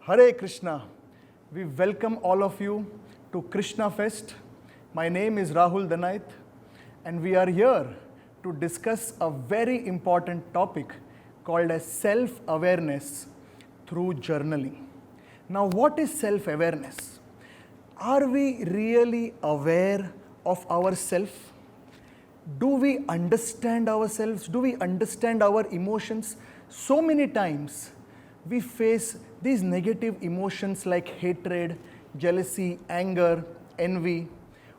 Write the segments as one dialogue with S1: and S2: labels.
S1: Hare Krishna. We welcome all of you to Krishna Fest. My name is Rahul Danait, and we are here to discuss a very important topic called as self-awareness through journaling. Now, what is self-awareness? Are we really aware of ourselves? Do we understand ourselves? Do we understand our emotions? So many times we face these negative emotions like hatred, jealousy, anger, envy,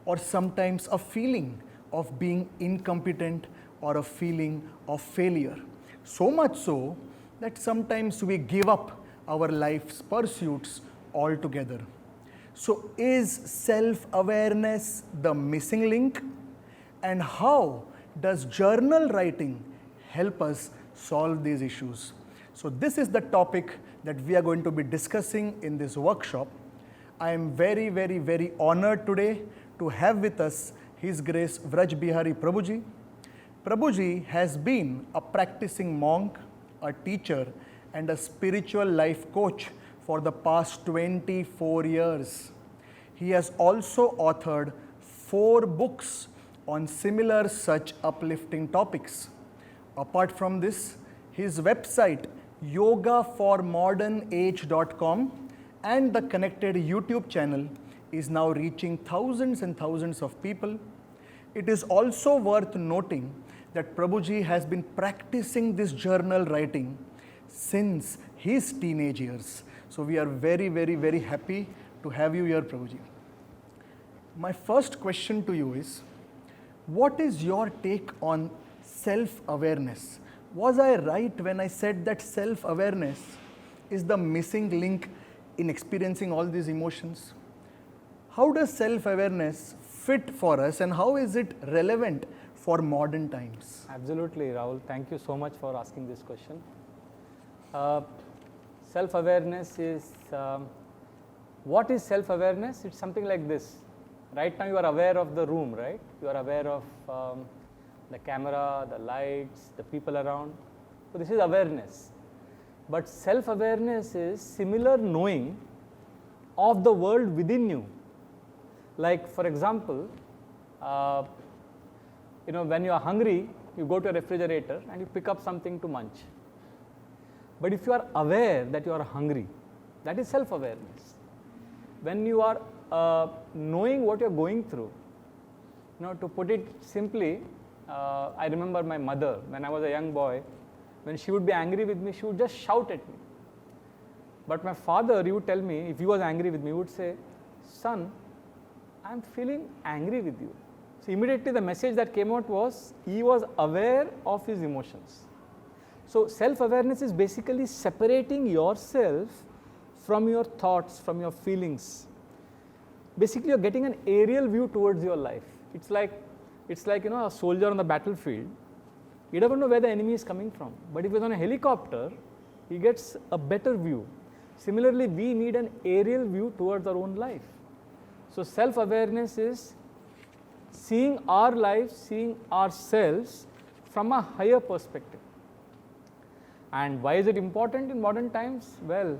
S1: or sometimes a feeling of being incompetent or a feeling of failure. So much so that sometimes we give up our life's pursuits altogether. So is self-awareness the missing link? And how does journal writing help us solve these issues? So this is the topic that we are going to be discussing in this workshop. I am very honored today to have with us His Grace Vraja Bihari Prabhuji. Prabhuji has been a practicing monk, a teacher, and a spiritual life coach for the past 24 years. He has also authored 4 books on similar such uplifting topics. Apart from this, his website yogaformodernage.com and the connected YouTube channel is now reaching thousands and thousands of people. It is also worth noting that Prabhuji has been practicing this journal writing since his teenage years. So we are very happy to have you here, Prabhuji. My first question to you is, what is your take on self-awareness? Was I right when I said that self-awareness is the missing link in experiencing all these emotions? How does self-awareness fit for us, and how is it relevant for modern times?
S2: Absolutely, Rahul. Thank you so much for asking this question. Self-awareness is, what is self-awareness? It's something like this. Right now you are aware of the room, right? You are aware of the camera, the lights, the people around. So this is awareness. But self-awareness is similar knowing of the world within you. Like for example, when you are hungry, you go to a refrigerator and you pick up something to munch. But if you are aware that you are hungry, that is self-awareness. When you are knowing what you are going through, to put it simply, I remember my mother, when I was a young boy, when she would be angry with me, she would just shout at me. But my father, he would tell me, if he was angry with me, he would say, "Son, I am feeling angry with you." So immediately the message that came out was, he was aware of his emotions. So self-awareness is basically separating yourself from your thoughts, from your feelings. Basically, you're getting an aerial view towards your life. It's like a soldier on the battlefield. He doesn't know where the enemy is coming from. But if he's on a helicopter, he gets a better view. Similarly, we need an aerial view towards our own life. So self-awareness is seeing our life, seeing ourselves from a higher perspective. And why is it important in modern times? Well,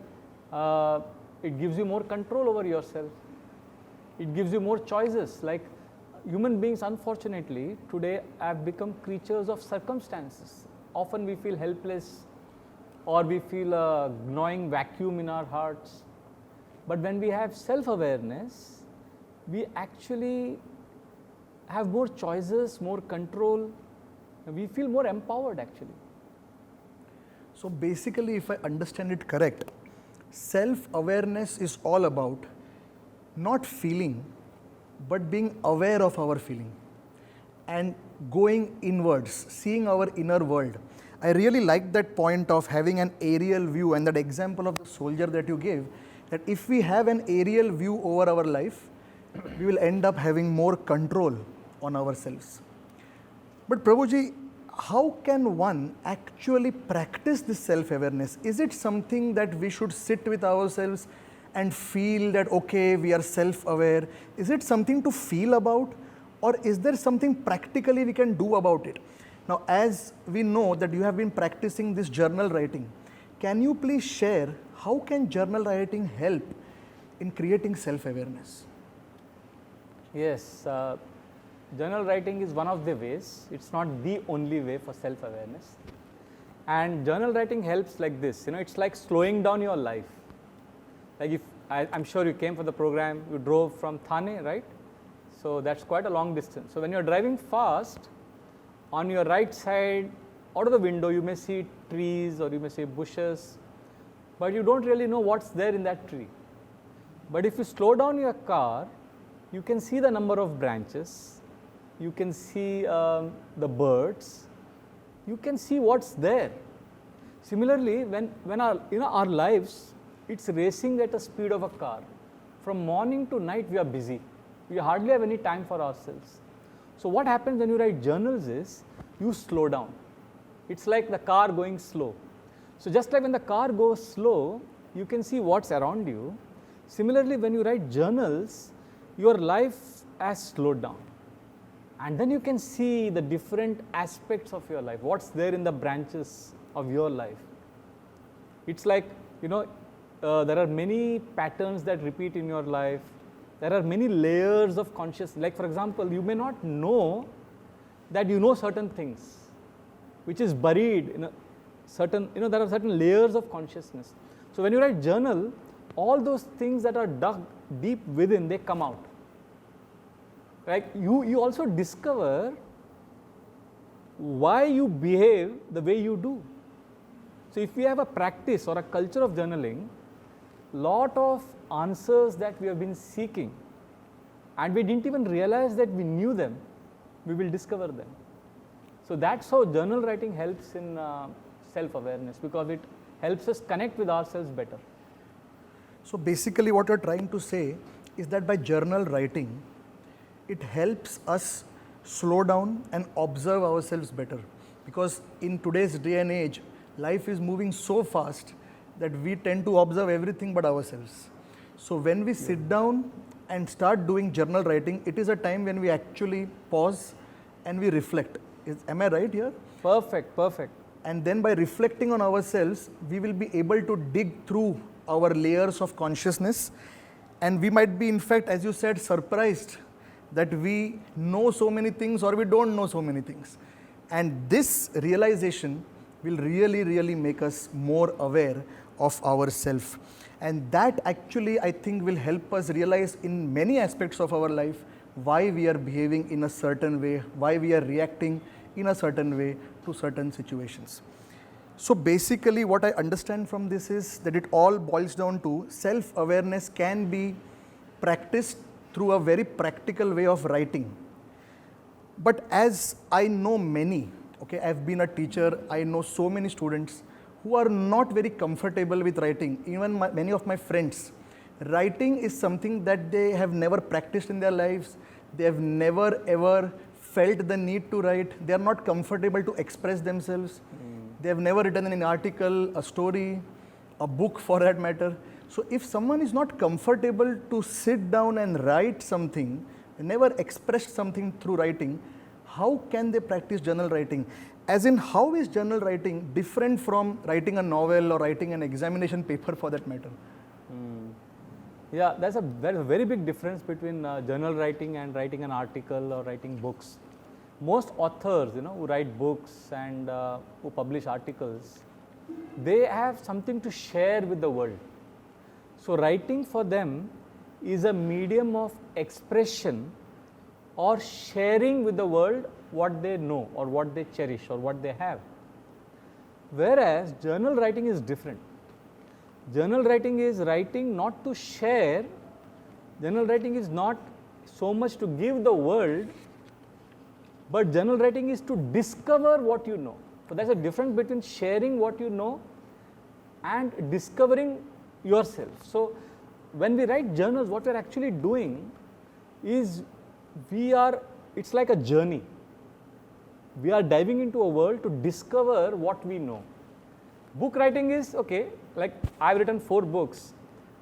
S2: it gives you more control over yourself. It gives you more choices. Like human beings, unfortunately, today have become creatures of circumstances. Often we feel helpless, or we feel a gnawing vacuum in our hearts. But when we have self-awareness, we actually have more choices, more control. We feel more empowered actually.
S1: So basically, if I understand it correct, self-awareness is all about not feeling, but being aware of our feeling and going inwards, seeing our inner world. I really like that point of having an aerial view, and that example of the soldier that you gave, that if we have an aerial view over our life, we will end up having more control on ourselves. But Prabhuji, how can one actually practice this self-awareness? Is it something that we should sit with ourselves and feel that, okay, we are self-aware? Is it something to feel about, or is there something practically we can do about it? Now, as we know that you have been practicing this journal writing, can you please share how can journal writing help in creating self-awareness?
S2: Yes, journal writing is one of the ways. It's not the only way for self-awareness. And journal writing helps like this. It's like slowing down your life. Like if I'm sure you came for the program, you drove from Thane, right? So that's quite a long distance. So when you're driving fast, on your right side, out of the window, you may see trees or you may see bushes, but you don't really know what's there in that tree. But if you slow down your car, you can see the number of branches, you can see the birds, you can see what's there. Similarly, when our lives, it's racing at a speed of a car. From morning to night, we are busy. We hardly have any time for ourselves. So what happens when you write journals is, you slow down. It's like the car going slow. So just like when the car goes slow, you can see what's around you. Similarly, when you write journals, your life has slowed down. And then you can see the different aspects of your life, what's there in the branches of your life. It's like, there are many patterns that repeat in your life. There are many layers of consciousness. Like for example, you may not know that you know certain things, which is buried in a certain, there are certain layers of consciousness. So when you write journal, all those things that are dug deep within, they come out. Like you also discover why you behave the way you do. So if we have a practice or a culture of journaling, lot of answers that we have been seeking and we didn't even realize that we knew them, we will discover them. So that's how journal writing helps in self-awareness, because it helps us connect with ourselves better.
S1: So basically what you're trying to say is that by journal writing, it helps us slow down and observe ourselves better. Because in today's day and age, life is moving so fast that we tend to observe everything but ourselves. So when we sit down and start doing journal writing, it is a time when we actually pause and we reflect. Am I right here?
S2: Perfect, perfect.
S1: And then by reflecting on ourselves, we will be able to dig through our layers of consciousness, and we might be, in fact, as you said, surprised that we know so many things or we don't know so many things. And this realization will really, really make us more aware of ourselves. And that actually, I think, will help us realize in many aspects of our life why we are behaving in a certain way, why we are reacting in a certain way to certain situations. So basically what I understand from this is that it all boils down to self-awareness can be practiced through a very practical way of writing. But as I know many, I've been a teacher, I know so many students who are not very comfortable with writing. Even many of my friends, writing is something that they have never practiced in their lives. They have never ever felt the need to write. They are not comfortable to express themselves. They have never written an article, a story, a book for that matter. So if someone is not comfortable to sit down and write something, never expressed something through writing, how can they practice journal writing? As in, how is journal writing different from writing a novel or writing an examination paper for that matter?
S2: Yeah, there's a very big difference between journal writing and writing an article or writing books. Most authors, who write books and who publish articles, they have something to share with the world. So writing for them is a medium of expression or sharing with the world what they know or what they cherish or what they have. Whereas journal writing is different. Journal writing is writing not to share. Journal writing is not so much to give the world, but journal writing is to discover what you know. So there's a difference between sharing what you know and discovering yourself. So when we write journals, what we're actually doing is it's like a journey. We are diving into a world to discover what we know. Book writing is, like I've written 4 books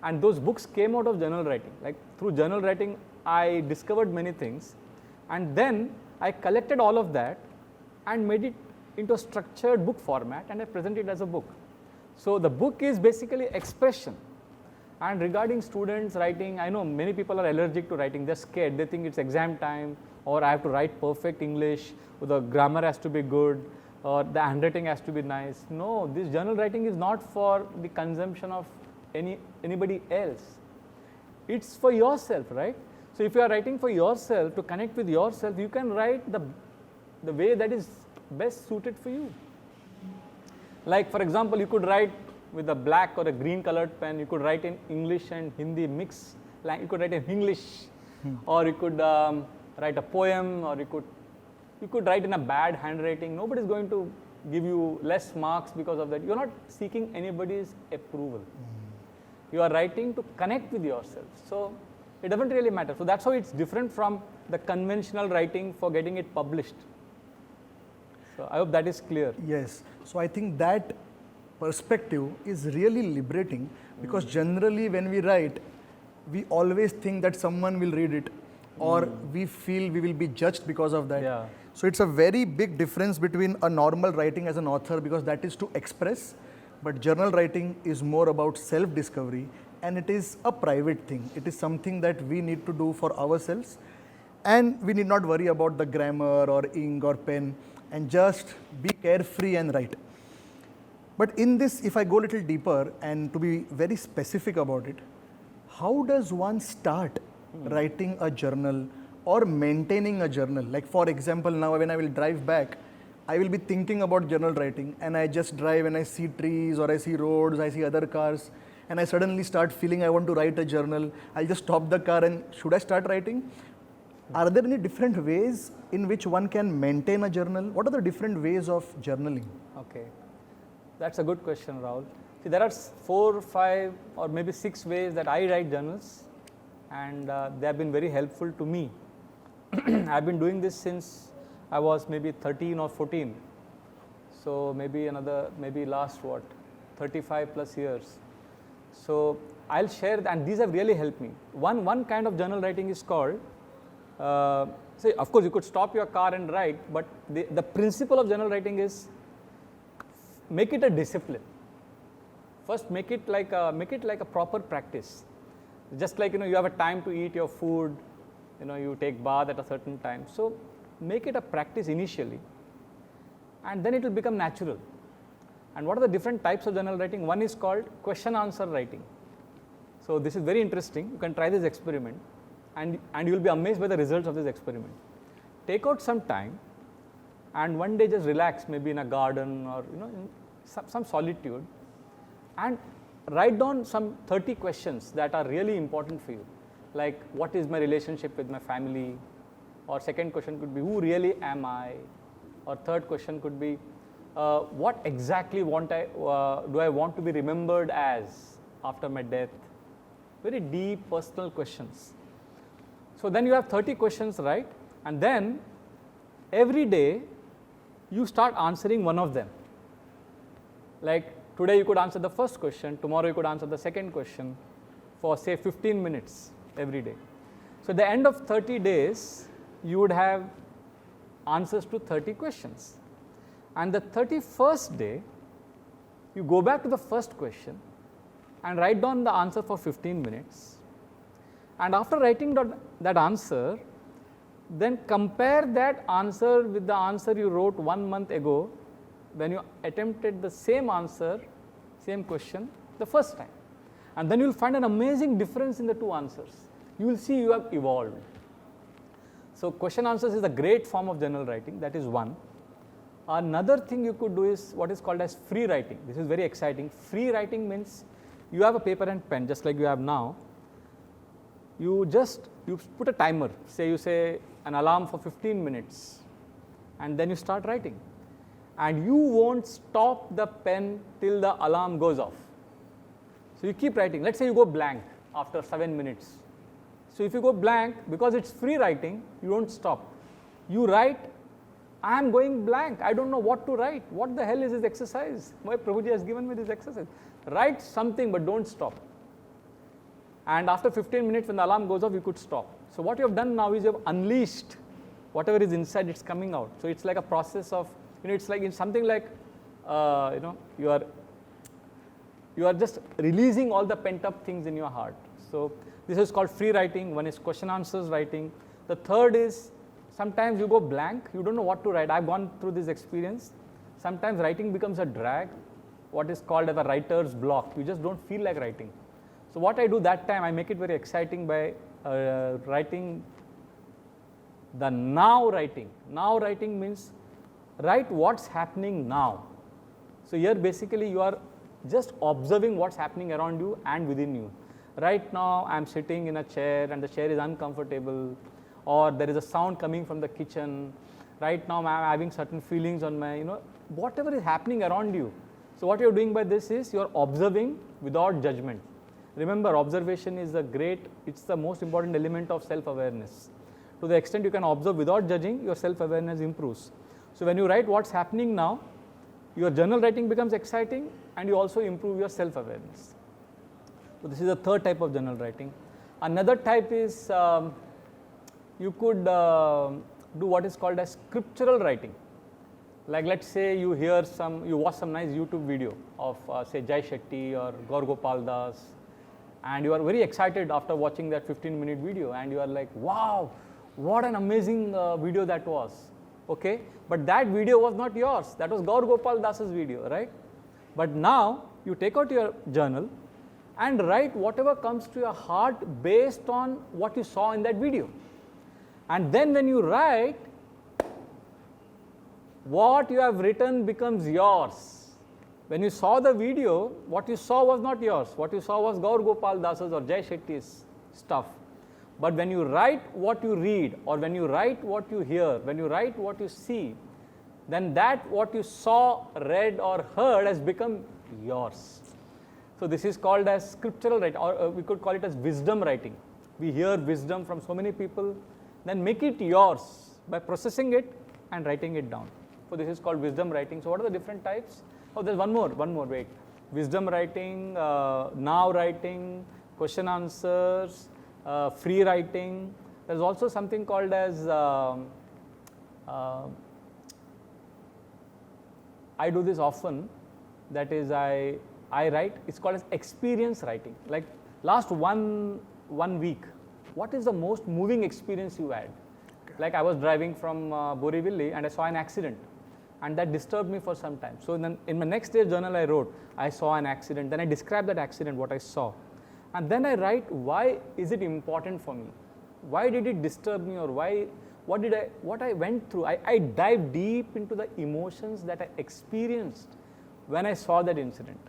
S2: and those books came out of journal writing. Like through journal writing, I discovered many things and then I collected all of that and made it into a structured book format and I present it as a book. So the book is basically expression. And regarding students writing, I know many people are allergic to writing, they're scared, they think it's exam time, or I have to write perfect English, or the grammar has to be good, or the handwriting has to be nice. No, this journal writing is not for the consumption of anybody else. It's for yourself, right? So if you are writing for yourself, to connect with yourself, you can write the way that is best suited for you. Like for example, you could write with a black or a green colored pen, you could write in English and Hindi mix, like you could write in English, or you could write a poem, or you could write in a bad handwriting. Nobody is going to give you less marks because of that. You are not seeking anybody's approval. You are writing to connect with yourself. So it doesn't really matter. So that's how it's different from the conventional writing for getting it published. So I hope that is clear.
S1: Yes. So I think that perspective is really liberating, because generally when we write, we always think that someone will read it, or we feel we will be judged because of that.
S2: Yeah.
S1: So it's a very big difference between a normal writing as an author, because that is to express, but journal writing is more about self-discovery, and it is a private thing. It is something that we need to do for ourselves, and we need not worry about the grammar or ink or pen, and just be carefree and write. But in this, if I go a little deeper and to be very specific about it, how does one start writing a journal or maintaining a journal? Like for example, now when I will drive back, I will be thinking about journal writing, and I just drive and I see trees or I see roads, I see other cars, and I suddenly start feeling I want to write a journal. I'll just stop the car and should I start writing? Are there any different ways in which one can maintain a journal? What are the different ways of journaling?
S2: Okay. That's a good question, Rahul. See, there are 4, 5 or maybe 6 ways that I write journals, and they have been very helpful to me. I've been doing this since I was maybe 13 or 14. So maybe last 35 plus years. So I'll share, and these have really helped me. One kind of journal writing is called, say, of course you could stop your car and write, but the principle of journal writing is make it a discipline. First, make it like a proper practice. Just like you have a time to eat your food, you take bath at a certain time. So make it a practice initially, and then it will become natural. And what are the different types of journal writing? One is called question-answer writing. So this is very interesting. You can try this experiment, and you will be amazed by the results of this experiment. Take out some time, and one day just relax, maybe in a garden or in some solitude, and write down some 30 questions that are really important for you. Like, what is my relationship with my family? Or second question could be, who really am I? Or third question could be, what exactly do I want to be remembered as after my death? Very deep personal questions. So then you have 30 questions, right? And then every day you start answering one of them. Like today you could answer the first question, tomorrow you could answer the second question for say 15 minutes every day. So at the end of 30 days, you would have answers to 30 questions. And the 31st day, you go back to the first question and write down the answer for 15 minutes. And after writing that answer, then compare that answer with the answer you wrote 1 month ago when you attempted the same answer, same question the first time. And then you will find an amazing difference in the two answers. You will see you have evolved. So question answers is a great form of journal writing. That is one. Another thing you could do is what is called as free writing. This is very exciting. Free writing means you have a paper and pen just like you have now. You put a timer. You say an alarm for 15 minutes, and then you start writing. And you won't stop the pen till the alarm goes off. So you keep writing. Let's say you go blank after 7 minutes. So if you go blank, because it's free writing, you don't stop. You write, I am going blank. I don't know what to write. What the hell is this exercise? My Prabhuji has given me this exercise. Write something, but don't stop. And after 15 minutes, when the alarm goes off, you could stop. So what you have done now is you have unleashed whatever is inside, it's coming out. So it's like a process of, it's like in something like, you are you are just releasing all the pent up things in your heart. So this is called free writing. One is question answers writing. The third is sometimes you go blank, you don't know what to write. I've gone through this experience. Sometimes writing becomes a drag, what is called as a writer's block. You just don't feel like writing. So what I do that time, I make it very exciting by writing the now writing. Now writing means write what's happening now. So here basically you are just observing what's happening around you and within you. Right now I'm sitting in a chair and the chair is uncomfortable, or there is a sound coming from the kitchen. Right now I'm having certain feelings on my, whatever is happening around you. So what you're doing by this is you're observing without judgment. Remember, observation is it's the most important element of self-awareness. To the extent you can observe without judging, your self-awareness improves. So when you write what's happening now, your journal writing becomes exciting and you also improve your self-awareness. So this is the third type of journal writing. Another type is you could do what is called as scriptural writing. Like let's say you watch some nice YouTube video of say Jai Shetty or Gaur Gopal Das, and you are very excited after watching that 15-minute video and you are like, wow, what an amazing video that was. Okay, but that video was not yours. That was Gaur Gopal Das's video, right? But now you take out your journal and write whatever comes to your heart based on what you saw in that video. And then when you write, what you have written becomes yours. When you saw the video, what you saw was not yours. What you saw was Gaur Gopal Das's or Jai Shetty's stuff. But when you write what you read, or when you write what you hear, when you write what you see, then that what you saw, read or heard has become yours. So this is called as scriptural writing, or we could call it as wisdom writing. We hear wisdom from so many people, then make it yours by processing it and writing it down. So this is called wisdom writing. So what are the different types? Oh, there's one more, wait. Wisdom writing, now writing, question answers, free writing. There's also something called as, I do this often, that is I write, it's called as experience writing. Like last one week, what is the most moving experience you had? Okay. Like I was driving from Borivali and I saw an accident. And that disturbed me for some time. So then in my next day's journal I wrote, I saw an accident, then I described that accident, what I saw. And then I write, why is it important for me? Why did it disturb me, or what I went through? I dive deep into the emotions that I experienced when I saw that incident.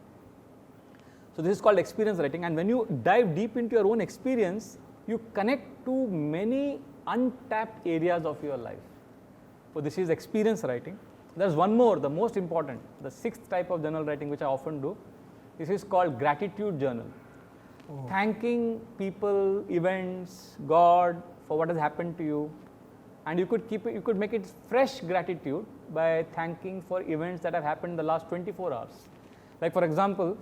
S2: So this is called experience writing, and when you dive deep into your own experience, you connect to many untapped areas of your life. So this is experience writing. There's one more, the most important, the sixth type of journal writing which I often do. This is called gratitude journal. Oh. Thanking people, events, God for what has happened to you. And you could make it fresh gratitude by thanking for events that have happened in the last 24 hours. Like for example,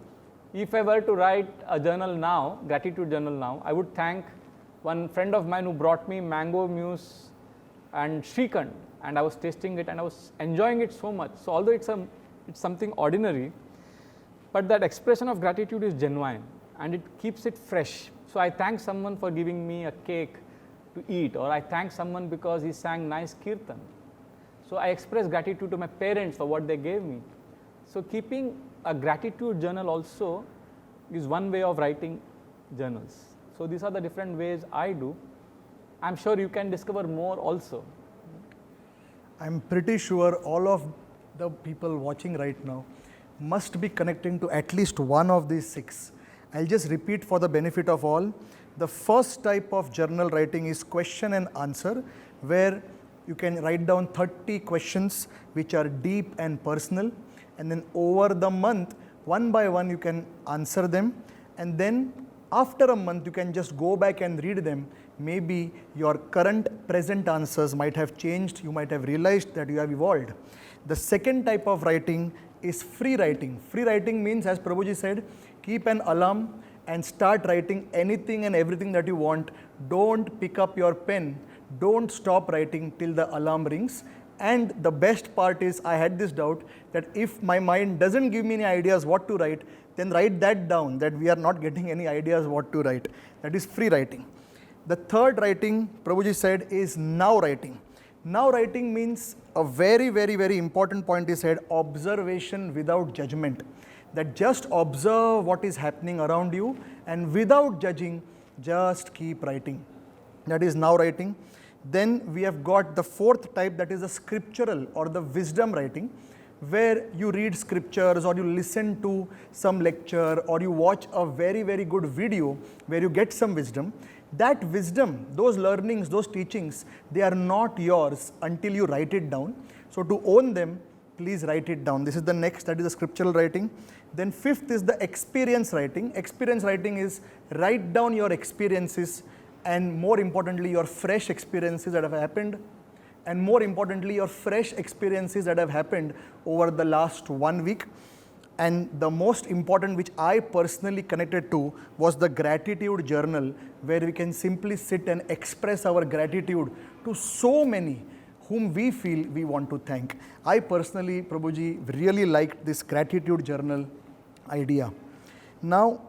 S2: if I were to write a journal now, gratitude journal now, I would thank one friend of mine who brought me mango mousse and Srikhand, and I was tasting it and I was enjoying it so much. So although it's something ordinary, but that expression of gratitude is genuine and it keeps it fresh. So I thank someone for giving me a cake to eat, or I thank someone because he sang nice kirtan. So I express gratitude to my parents for what they gave me. So keeping a gratitude journal also is one way of writing journals. So these are the different ways I do. I'm sure you can discover more also.
S1: I'm pretty sure all of the people watching right now must be connecting to at least one of these six. I'll just repeat for the benefit of all. The first type of journal writing is question and answer, where you can write down 30 questions which are deep and personal, and then over the month, one by one you can answer them, and then after a month you can just go back and read them. Maybe your present answers might have changed, you might have realized that you have evolved. The second type of writing is free writing. Free writing means, as Prabhuji said, keep an alarm and start writing anything and everything that you want. Don't pick up your pen, don't stop writing till the alarm rings. And the best part is I had this doubt that if my mind doesn't give me any ideas what to write, then write that down, that we are not getting any ideas what to write. That is free writing. The third writing, Prabhuji said, is now writing. Now writing means a very, very, very important point is said, observation without judgment. That just observe what is happening around you and without judging, just keep writing. That is now writing. Then we have got the fourth type, that is the scriptural or the wisdom writing, where you read scriptures or you listen to some lecture or you watch a very, very good video where you get some wisdom. That wisdom, those learnings, those teachings, they are not yours until you write it down. So to own them, please write it down. This is the next, that is the scriptural writing. Then fifth is the experience writing. Experience writing is write down your experiences, and more importantly your fresh experiences that have happened, and more importantly your fresh experiences that have happened over the last 1 week. And the most important, which I personally connected to, was the gratitude journal, where we can simply sit and express our gratitude to so many whom we feel we want to thank. I personally, Prabhuji, really liked this gratitude journal idea. Now,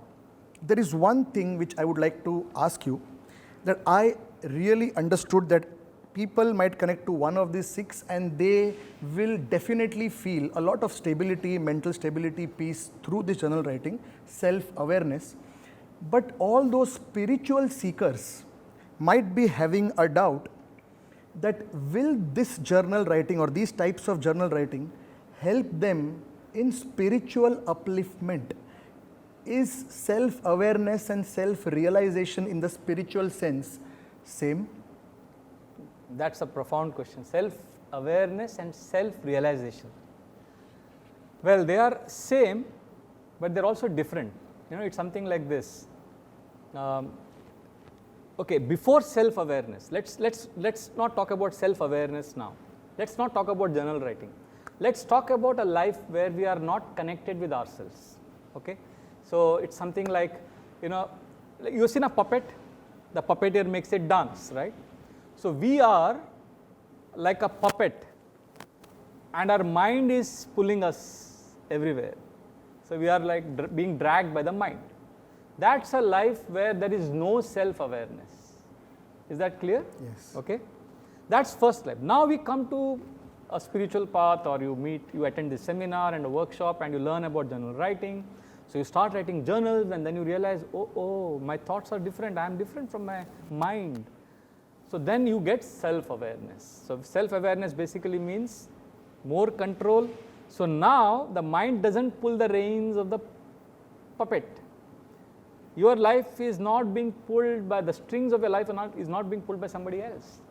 S1: there is one thing which I would like to ask you, that I really understood that people might connect to one of these six and they will definitely feel a lot of stability, mental stability, peace through this journal writing, self-awareness. But all those spiritual seekers might be having a doubt that will this journal writing or these types of journal writing help them in spiritual upliftment? Is self-awareness and self-realization in the spiritual sense same?
S2: That's a profound question. Self-awareness and self-realization. Well, they are same, but they're also different. You know, it's something like this. Okay, before self-awareness, let's not talk about self-awareness now. Let's not talk about journal writing. Let's talk about a life where we are not connected with ourselves. Okay, so it's something like, you know, you've seen a puppet. The puppeteer makes it dance, right? So we are like a puppet, and our mind is pulling us everywhere. So we are like being dragged by the mind. That's a life where there is no self-awareness. Is that clear?
S1: Yes.
S2: Okay. That's first life. Now we come to a spiritual path, or you attend this seminar and a workshop and you learn about journal writing. So you start writing journals and then you realize, oh, my thoughts are different. I am different from my mind. So then you get self-awareness. So self-awareness basically means more control. So now the mind doesn't pull the reins of the puppet. Your life is not being pulled by the strings of your life, is not being pulled by somebody else.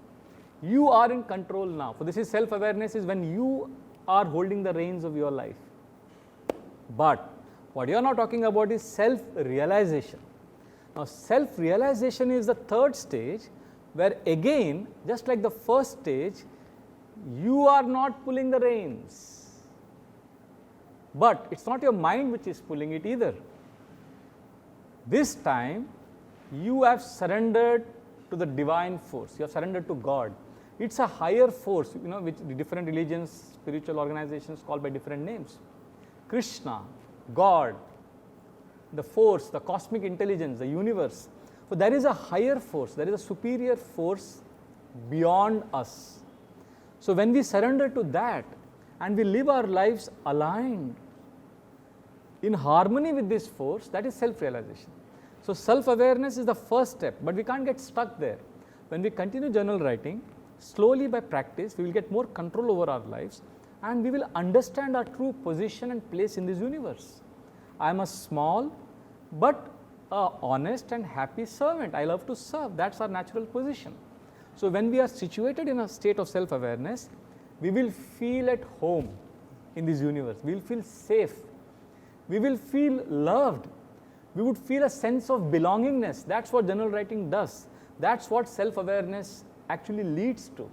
S2: You are in control now. So this is self-awareness, is when you are holding the reins of your life. But what you are now talking about is self-realization. Now self-realization is the third stage, where again, just like the first stage, you are not pulling the reins. But it's not your mind which is pulling it either. This time, you have surrendered to the divine force. You have surrendered to God. It's a higher force, you know, which the different religions, spiritual organizations call by different names. Krishna, God, the force, the cosmic intelligence, the universe. So there is a higher force, there is a superior force beyond us. So when we surrender to that and we live our lives aligned in harmony with this force, that is self-realization. So self-awareness is the first step, but we can't get stuck there. When we continue journal writing, slowly by practice, we will get more control over our lives and we will understand our true position and place in this universe. I am a small but honest and happy servant. I love to serve. That's our natural position. So when we are situated in a state of self-awareness, we will feel at home in this universe. We will feel safe. We will feel loved. We would feel a sense of belongingness. That's what journal writing does. That's what self-awareness actually leads to.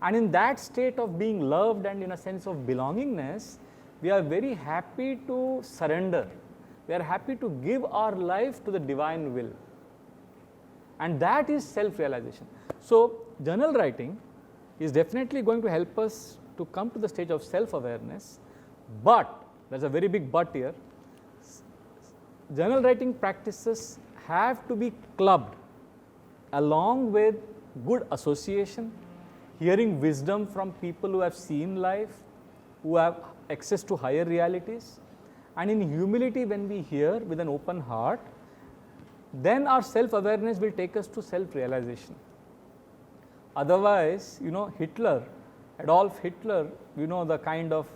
S2: And in that state of being loved and in a sense of belongingness, we are very happy to surrender. We are happy to give our life to the divine will. And that is self-realization. So journal writing is definitely going to help us to come to the stage of self-awareness, but there's a very big but here. Journal writing practices have to be clubbed along with good association, hearing wisdom from people who have seen life, who have access to higher realities, and in humility when we hear with an open heart, then our self-awareness will take us to self-realization. Otherwise, Adolf Hitler, the kind of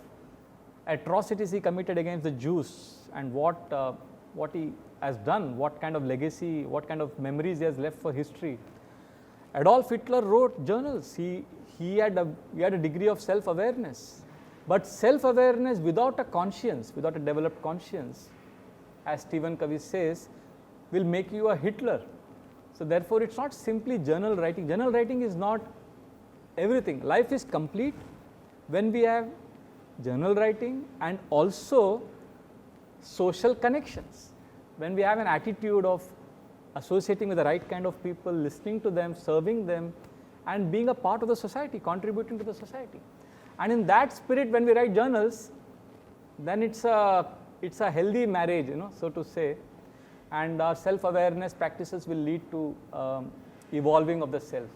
S2: atrocities he committed against the Jews and what he has done, what kind of legacy, what kind of memories he has left for history. Adolf Hitler wrote journals. He had a degree of self-awareness. But self-awareness without a conscience, without a developed conscience, as Stephen Covey says, will make you a Hitler. So therefore, it's not simply journal writing. Journal writing is not everything. Life is complete when we have journal writing and also social connections. When we have an attitude of associating with the right kind of people, listening to them, serving them, and being a part of the society, contributing to the society. And in that spirit, when we write journals, then it's a healthy marriage, so to say, and our self-awareness practices will lead to evolving of the self.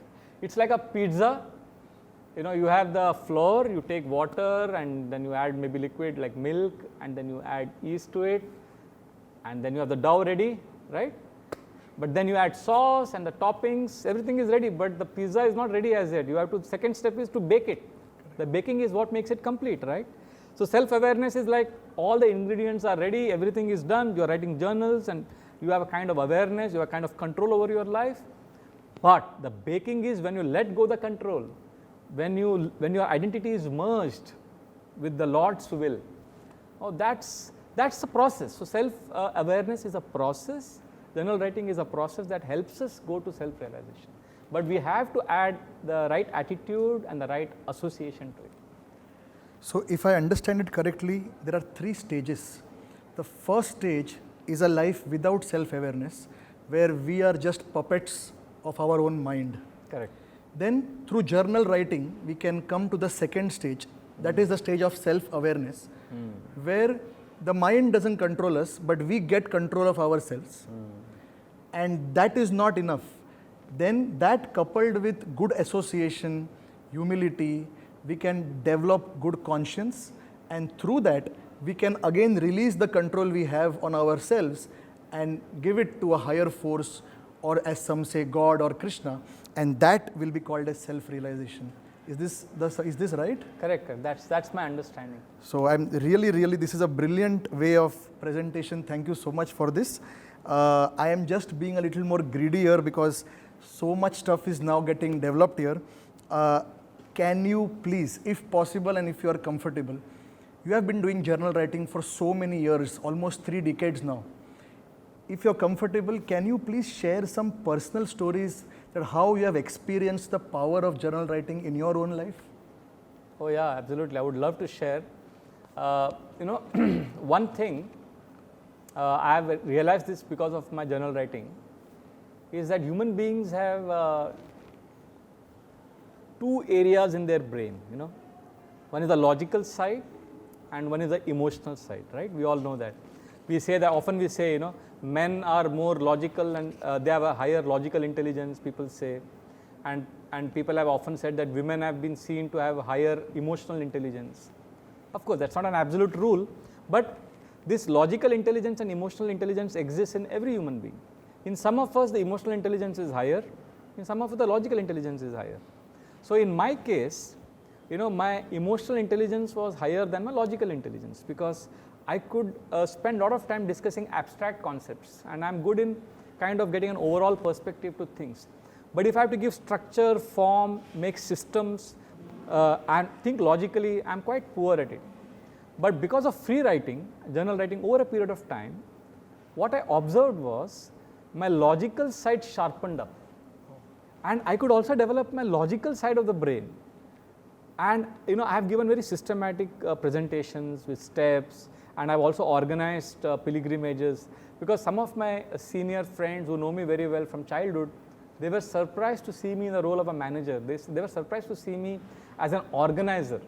S2: It's like a pizza. You have the flour, you take water, and then you add maybe liquid like milk, and then you add yeast to it, and then you have the dough ready, right? But then you add sauce and the toppings, everything is ready, but the pizza is not ready as yet. Second step is to bake it. The baking is what makes it complete, right? So self-awareness is like all the ingredients are ready, everything is done, you are writing journals and you have a kind of awareness, you have a kind of control over your life. But the baking is when you let go the control, when your identity is merged with the Lord's will. Oh, that's the process. So self-awareness is a process. Journal writing is a process that helps us go to self-realization. But we have to add the right attitude and the right association to it.
S1: So if I understand it correctly, there are 3 stages. The first stage is a life without self-awareness, where we are just puppets of our own mind.
S2: Correct.
S1: Then through journal writing, we can come to the second stage. That is the stage of self-awareness, where the mind doesn't control us, but we get control of ourselves. And that is not enough. Then that coupled with good association, humility, we can develop good conscience, and through that we can again release the control we have on ourselves and give it to a higher force, or as some say God or Krishna, and that will be called as self-realization. Is this right?
S2: Correct. That's my understanding.
S1: So I'm really, this is a brilliant way of presentation. Thank you so much for this. I am just being a little more greedy here because so much stuff is now getting developed here. Can you please, if possible and if you are comfortable, you have been doing journal writing for so many years, almost 3 decades now. If you're comfortable, can you please share some personal stories that how you have experienced the power of journal writing in your own life?
S2: Oh yeah, absolutely. I would love to share. One thing, I have realized this because of my journal writing, is that human beings have 2 areas in their brain. One is the logical side and one is the emotional side, right? We all know that. We say that often we say, men are more logical and they have a higher logical intelligence, people say. And people have often said that women have been seen to have higher emotional intelligence. Of course, that's not an absolute rule, but this logical intelligence and emotional intelligence exists in every human being. In some of us, the emotional intelligence is higher. In some of us, the logical intelligence is higher. So in my case, my emotional intelligence was higher than my logical intelligence because I could spend a lot of time discussing abstract concepts, and I'm good in kind of getting an overall perspective to things. But if I have to give structure, form, make systems, and think logically, I'm quite poor at it. But because of free writing, journal writing over a period of time, what I observed was my logical side sharpened up. And I could also develop my logical side of the brain. And I have given very systematic presentations with steps, and I've also organized pilgrimages, because some of my senior friends who know me very well from childhood They were surprised to see me in the role of a manager. They were surprised to see me as an organizer.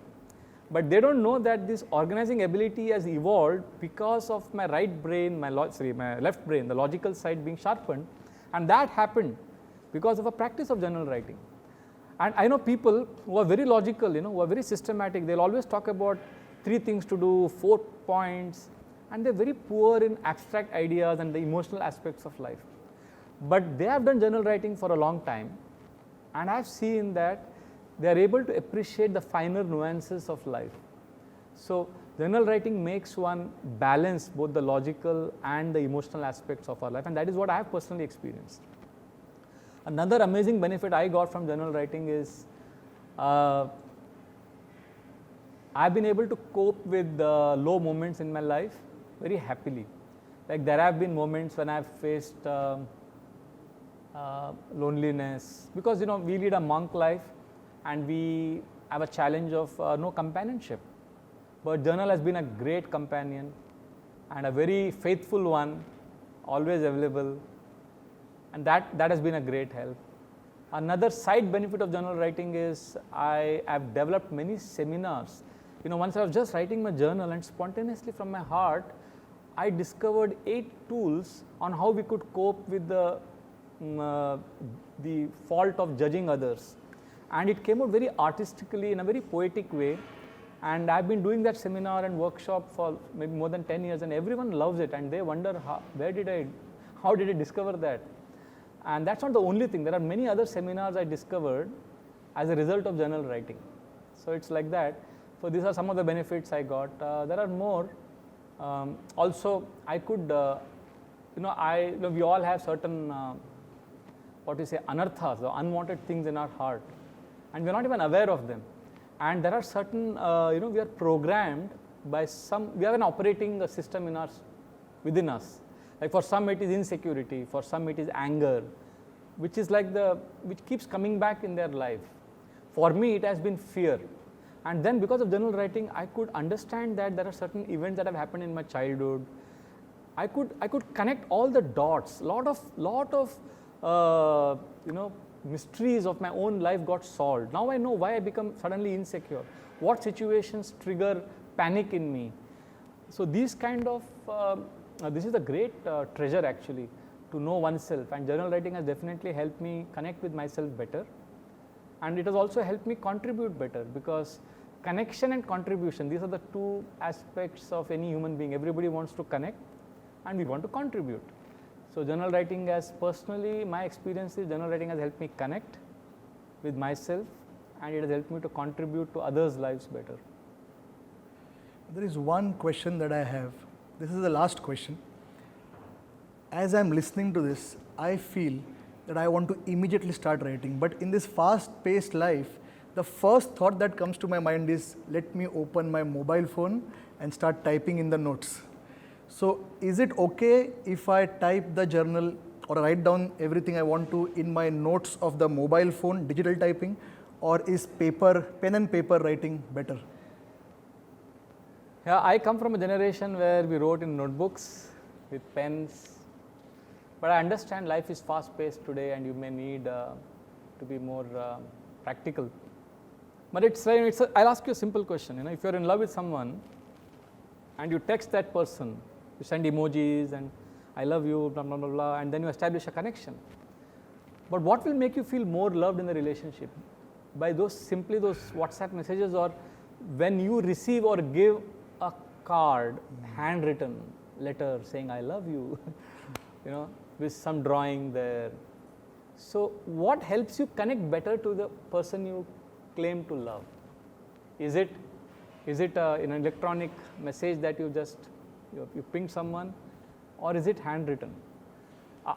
S2: But they don't know that this organizing ability has evolved because of my right brain, my left brain, the logical side being sharpened. And that happened because of a practice of journal writing. And I know people who are very logical, who are very systematic. They'll always talk about 3 things to do, 4 points, and they're very poor in abstract ideas and the emotional aspects of life. But they have done journal writing for a long time, and I've seen that they are able to appreciate the finer nuances of life. So journal writing makes one balance both the logical and the emotional aspects of our life, and that is what I have personally experienced. Another amazing benefit I got from journal writing is I've been able to cope with the low moments in my life very happily. Like there have been moments when I've faced loneliness, because we lead a monk life and we have a challenge of no companionship. But journal has been a great companion and a very faithful one, always available, and that has been a great help. Another side benefit of journal writing is I have developed many seminars. Once I was just writing my journal, and spontaneously from my heart, I discovered 8 tools on how we could cope with the fault of judging others. And it came out very artistically in a very poetic way. And I've been doing that seminar and workshop for maybe more than 10 years, and everyone loves it, and they wonder how did I discover that? And that's not the only thing. There are many other seminars I discovered as a result of journal writing. So it's like that. So these are some of the benefits I got. There are more. Also, I could, we all have certain, anarthas, or unwanted things in our heart, and we're not even aware of them. And there are certain, we are programmed by we have an operating system within us. Like for some it is insecurity, for some it is anger, which keeps coming back in their life. For me, it has been fear. And then because of journal writing, I could understand that there are certain events that have happened in my childhood. I could connect all the dots. Lot of mysteries of my own life got solved. Now I know why I become suddenly insecure. What situations trigger panic in me. So these kind of this is a great treasure actually, to know oneself, and journal writing has definitely helped me connect with myself better, and it has also helped me contribute better, because connection and contribution, these are the 2 aspects of any human being. Everybody wants to connect and we want to contribute. So journal writing has, personally, my experience is journal writing has helped me connect with myself, and it has helped me to contribute to others' lives better.
S1: There is one question that I have. This is the last question. As I'm listening to this, I feel that I want to immediately start writing. But in this fast-paced life, the first thought that comes to my mind is, let me open my mobile phone and start typing in the notes. So is it okay if I type the journal or write down everything I want to in my notes of the mobile phone, digital typing, or is pen and paper writing better?
S2: Yeah, I come from a generation where we wrote in notebooks with pens, but I understand life is fast-paced today, and you may need to be more practical. But I'll ask you a simple question. If you're in love with someone and you text that person, you send emojis and I love you, blah, blah, blah, blah, and then you establish a connection. But what will make you feel more loved in the relationship? By those WhatsApp messages, or when you receive or give a card, handwritten letter saying I love you, with some drawing there. So what helps you connect better to the person you claim to love? Is it an electronic message that you ping someone, or is it handwritten?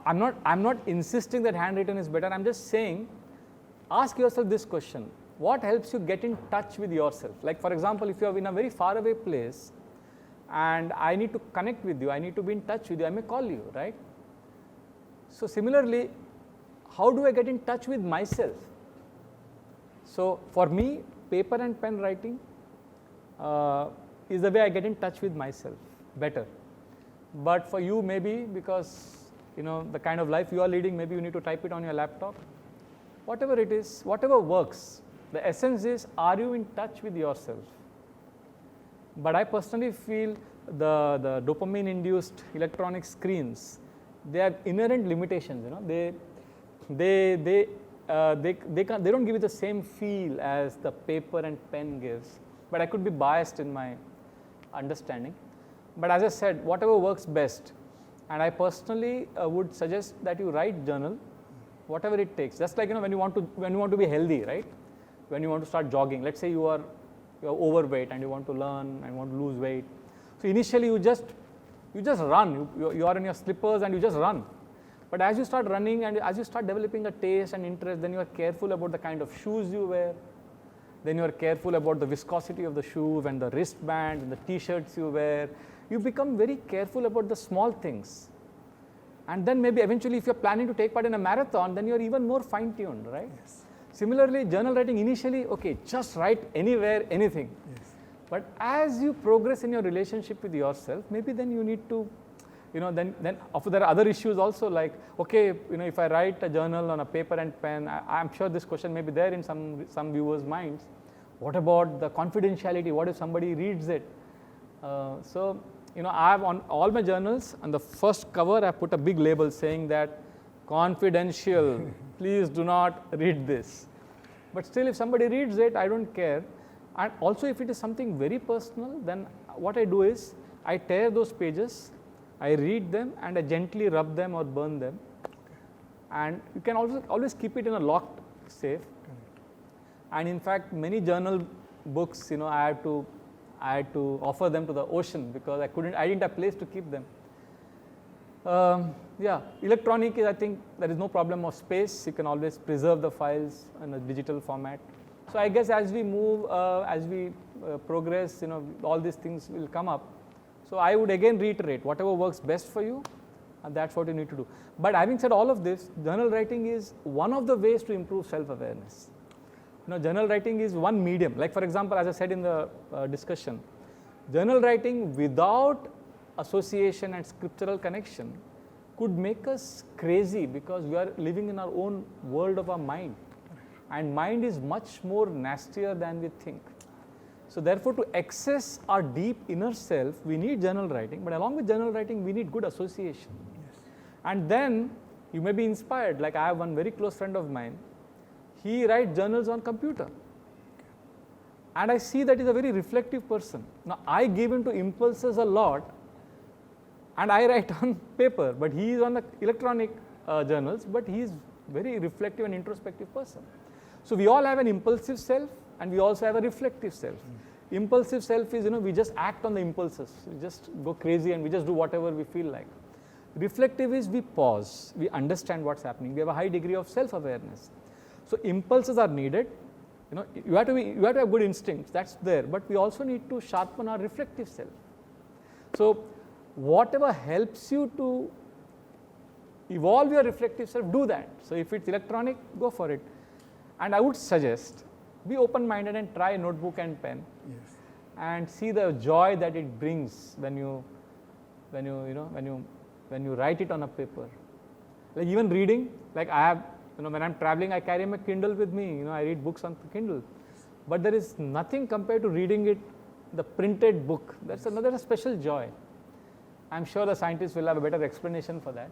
S2: I'm not insisting that handwritten is better. I'm just saying, ask yourself this question: what helps you get in touch with yourself? Like for example, if you are in a very far away place and I need to connect with you, I need to be in touch with you, I may call you, right? So similarly, how do I get in touch with myself? So for me, paper and pen writing is the way I get in touch with myself better. But for you, maybe because the kind of life you are leading, maybe you need to type it on your laptop. Whatever it is, whatever works, the essence is, are you in touch with yourself? But I personally feel the dopamine-induced electronic screens, they have inherent limitations. They don't give you the same feel as the paper and pen gives. But I could be biased in my understanding. But as I said, whatever works best. And I personally would suggest that you write journal, whatever it takes. Just like when you want to be healthy, right? When you want to start jogging, let's say you are overweight and you want to learn and want to lose weight. So initially you just run. You are in your slippers and you just run. But as you start running and as you start developing a taste and interest, then you are careful about the kind of shoes you wear. Then you are careful about the viscosity of the shoe and the wristband and the t-shirts you wear. You become very careful about the small things. And then maybe eventually if you're planning to take part in a marathon, then you're even more fine-tuned, right?
S1: Yes.
S2: Similarly, journal writing initially, okay, just write anywhere, anything.
S1: Yes.
S2: But as you progress in your relationship with yourself, maybe then you need to, then there are other issues also like, okay, if I write a journal on a paper and pen, I'm sure this question may be there in some viewers' minds. What about the confidentiality? What if somebody reads it? I have on all my journals, on the first cover, I put a big label saying that confidential, please do not read this. But still, if somebody reads it, I don't care. And also, if it is something very personal, then what I do is, I tear those pages, I read them, and I gently rub them or burn them. Okay. And you can always keep it in a locked safe. Okay. And in fact, many journal books, I had to offer them to the ocean because I didn't have place to keep them. Electronic is, I think there is no problem of space. You can always preserve the files in a digital format. So I guess as we move, as we progress, all these things will come up. So I would again reiterate, whatever works best for you, and that's what you need to do. But having said all of this, journal writing is one of the ways to improve self-awareness. Journal writing is one medium. Like for example, as I said in the discussion, journal writing without association and scriptural connection could make us crazy because we are living in our own world of our mind. And mind is much more nastier than we think. So therefore, to access our deep inner self, we need journal writing. But along with journal writing, we need good association. Yes. And then you may be inspired. Like I have one very close friend of mine. He writes journals on computer. And I see that he's a very reflective person. Now, I give in to impulses a lot, and I write on paper, but he is on the electronic journals, but he is very reflective and introspective person. So we all have an impulsive self, and we also have a reflective self. Impulsive self is, we just act on the impulses. We just go crazy and we just do whatever we feel like. Reflective is we pause, we understand what's happening. We have a high degree of self-awareness. So impulses are needed. You have to have good instincts, that's there, but we also need to sharpen our reflective self. So whatever helps you to evolve your reflective self, do that. So if it's electronic, go for it. And I would suggest, be open-minded and try notebook and pen. Yes. And see the joy that it brings when you write it on a paper. Like even reading, like I have, when I'm traveling, I carry my Kindle with me. I read books on Kindle. But there is nothing compared to reading it, the printed book. That's another special joy. I'm sure the scientists will have a better explanation for that.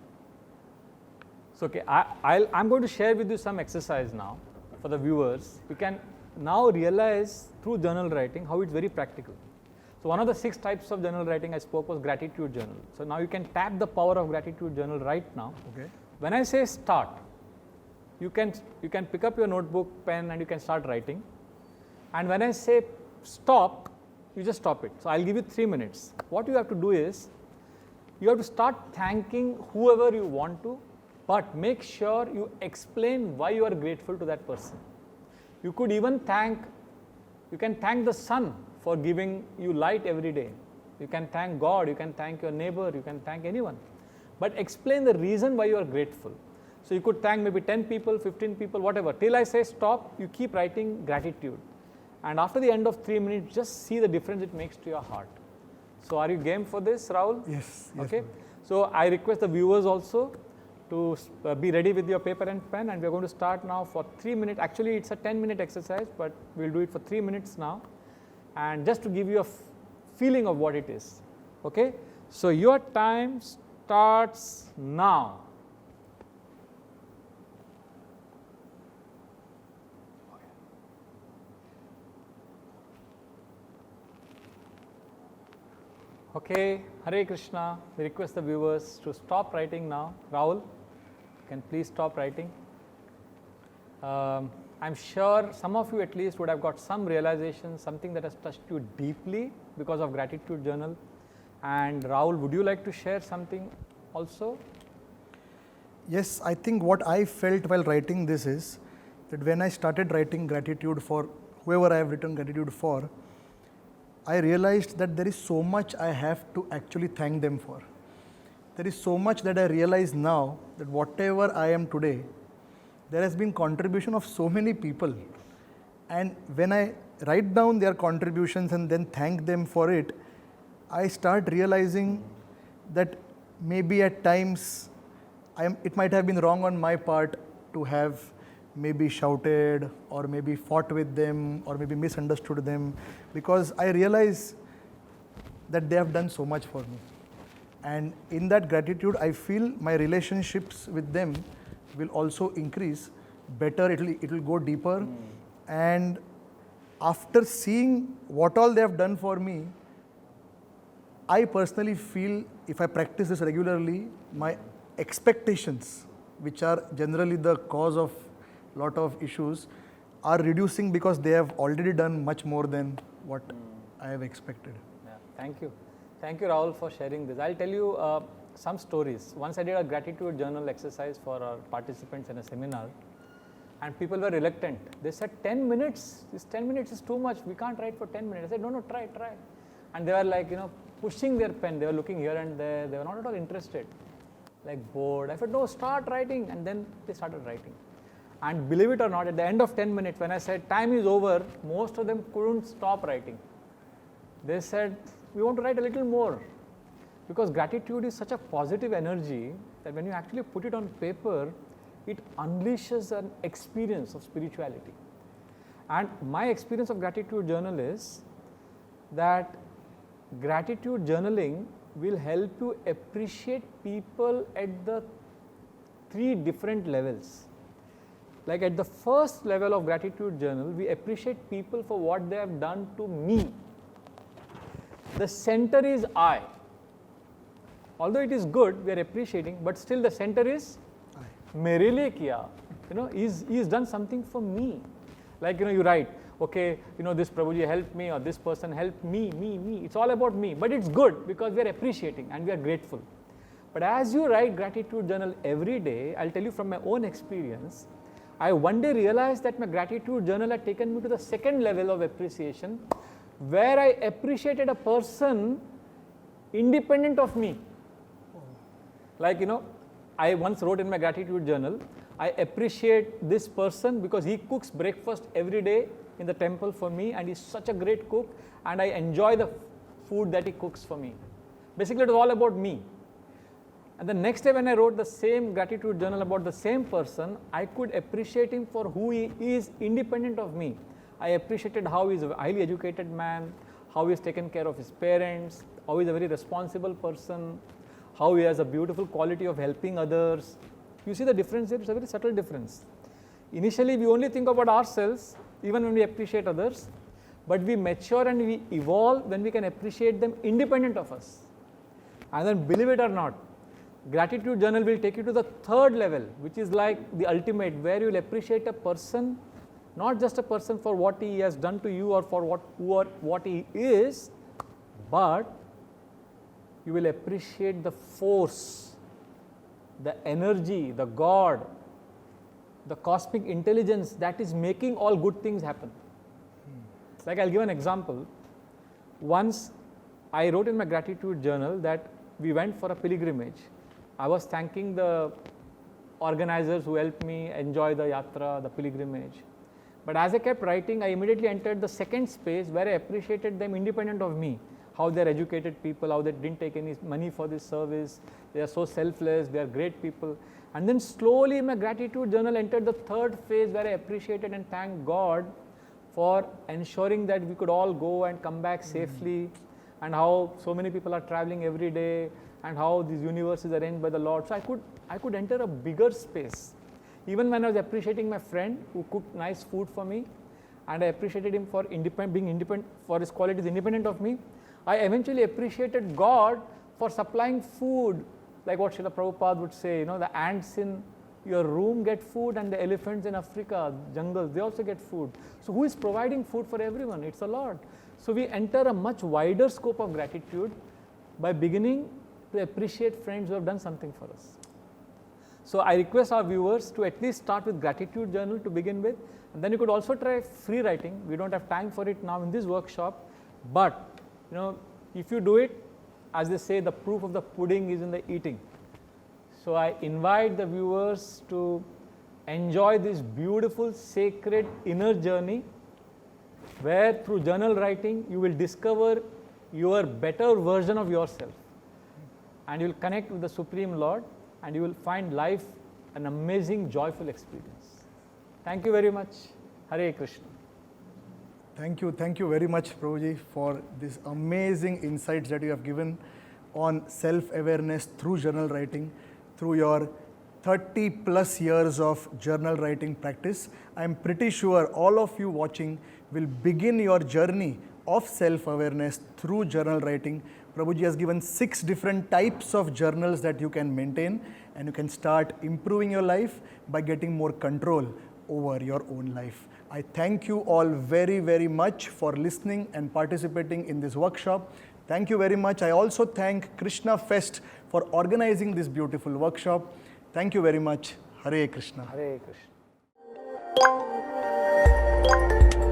S2: So, okay, I'm going to share with you some exercise now for the viewers. You can now realize through journal writing how it's very practical. So, one of the 6 types of journal writing I spoke was gratitude journal. So, now you can tap the power of gratitude journal right now. Okay. When I say start, you can pick up your notebook, pen, and you can start writing. And when I say stop, you just stop it. So I'll give you 3 minutes. What you have to do is, you have to start thanking whoever you want to, but make sure you explain why you are grateful to that person. You could even thank the sun for giving you light every day. You can thank God, you can thank your neighbor, you can thank anyone. But explain the reason why you are grateful. So you could thank maybe 10 people, 15 people, whatever. Till I say stop, you keep writing gratitude. And after the end of 3 minutes, just see the difference it makes to your heart. So are you game for this, Rahul?
S1: Yes.
S2: Okay. So I request the viewers also to be ready with your paper and pen, and we are going to start now for 3 minutes. Actually, it's a 10-minute exercise, but we'll do it for 3 minutes now, and just to give you a feeling of what it is. Okay. So your time starts now. Okay, Hare Krishna. We request the viewers to stop writing now. Rahul, can please stop writing. I'm sure some of you at least would have got some realization, something that has touched you deeply because of gratitude journal. And Rahul, would you like to share something also?
S1: Yes, I think what I felt while writing this is that when I started writing gratitude for whoever I have written gratitude for, I realized that there is so much I have to actually thank them for. There is so much that I realize now that whatever I am today, there has been contribution of so many people. And when I write down their contributions and then thank them for it, I start realizing that maybe at times it might have been wrong on my part to have maybe shouted or maybe fought with them or maybe misunderstood them, because I realize that they have done so much for me. And in that gratitude, I feel my relationships with them will also increase better, it will go deeper. And after seeing what all they have done for me, I personally feel if I practice this regularly, my expectations, which are generally the cause of lot of issues, are reducing because they have already done much more than what I have expected.
S2: Yeah, thank you. Thank you, Rahul, for sharing this. I'll tell you some stories. Once I did a gratitude journal exercise for our participants in a seminar, and people were reluctant. They said 10 minutes, this 10 minutes is too much, we can't write for 10 minutes. I said, no, try. And they were like, pushing their pen, they were looking here and there, they were not at all interested, like bored. I said, no, start writing, and then they started writing. And believe it or not, at the end of 10 minutes, when I said time is over, most of them couldn't stop writing. They said, we want to write a little more. Because gratitude is such a positive energy that when you actually put it on paper, it unleashes an experience of spirituality. And my experience of gratitude journal is that gratitude journaling will help you appreciate people at the 3 different levels. Like at the first level of gratitude journal, we appreciate people for what they have done to me. The center is I. Although it is good, we are appreciating, but still the center is mere liye kiya. He's done something for me. Like, you write, okay, this Prabhuji helped me or this person helped me. It's all about me, but it's good because we are appreciating and we are grateful. But as you write gratitude journal every day, I'll tell you from my own experience, I one day realized that my gratitude journal had taken me to the second level of appreciation, where I appreciated a person independent of me. Like, I once wrote in my gratitude journal, I appreciate this person because he cooks breakfast every day in the temple for me, and he's such a great cook, and I enjoy the food that he cooks for me. Basically, it was all about me. And the next day when I wrote the same gratitude journal about the same person, I could appreciate him for who he is independent of me. I appreciated how he's a highly educated man, how he's taken care of his parents, how he's a very responsible person, how he has a beautiful quality of helping others. You see the difference here? It's a very subtle difference. Initially, we only think about ourselves, even when we appreciate others, but we mature and we evolve when we can appreciate them independent of us. And then, believe it or not, gratitude journal will take you to the third level, which is like the ultimate, where you will appreciate a person, not just a person for what he has done to you or for what he is, but you will appreciate the force, the energy, the God, the cosmic intelligence that is making all good things happen. Like, I'll give an example. Once I wrote in my gratitude journal that we went for a pilgrimage. I was thanking the organizers who helped me enjoy the yatra, the pilgrimage. But as I kept writing, I immediately entered the second space where I appreciated them independent of me. how they are educated people, how they didn't take any money for this service, they are so selfless, they are great people. And then slowly my gratitude journal entered the third phase where I appreciated and thanked God for ensuring that we could all go and come back safely, and how so many people are traveling every day, and how this universe is arranged by the Lord. So I could enter a bigger space. Even when I was appreciating my friend who cooked nice food for me, and I appreciated him for being independent, for his qualities independent of me, I eventually appreciated God for supplying food, like what Srila Prabhupada would say, the ants in your room get food, and the elephants in Africa, jungles, they also get food. So who is providing food for everyone? It's the Lord. So we enter a much wider scope of gratitude by beginning to appreciate friends who have done something for us. So I request our viewers to at least start with gratitude journal to begin with, and then you could also try free writing. We don't have time for it now in this workshop, but if you do it, as they say, the proof of the pudding is in the eating. So I invite the viewers to enjoy this beautiful, sacred inner journey, where through journal writing you will discover your better version of yourself, and you will connect with the Supreme Lord, and you will find life an amazing, joyful experience. Thank you very much. Hare Krishna.
S1: Thank you very much, Prabhuji, for this amazing insights that you have given on self-awareness through journal writing, through your 30 plus years of journal writing practice. I am pretty sure all of you watching will begin your journey of self-awareness through journal writing. Prabhuji has given 6 different types of journals that you can maintain, and you can start improving your life by getting more control over your own life. I thank you all very, very much for listening and participating in this workshop. Thank you very much. I also thank Krishna Fest for organizing this beautiful workshop. Thank you very much. Hare Krishna.
S2: Hare Krishna.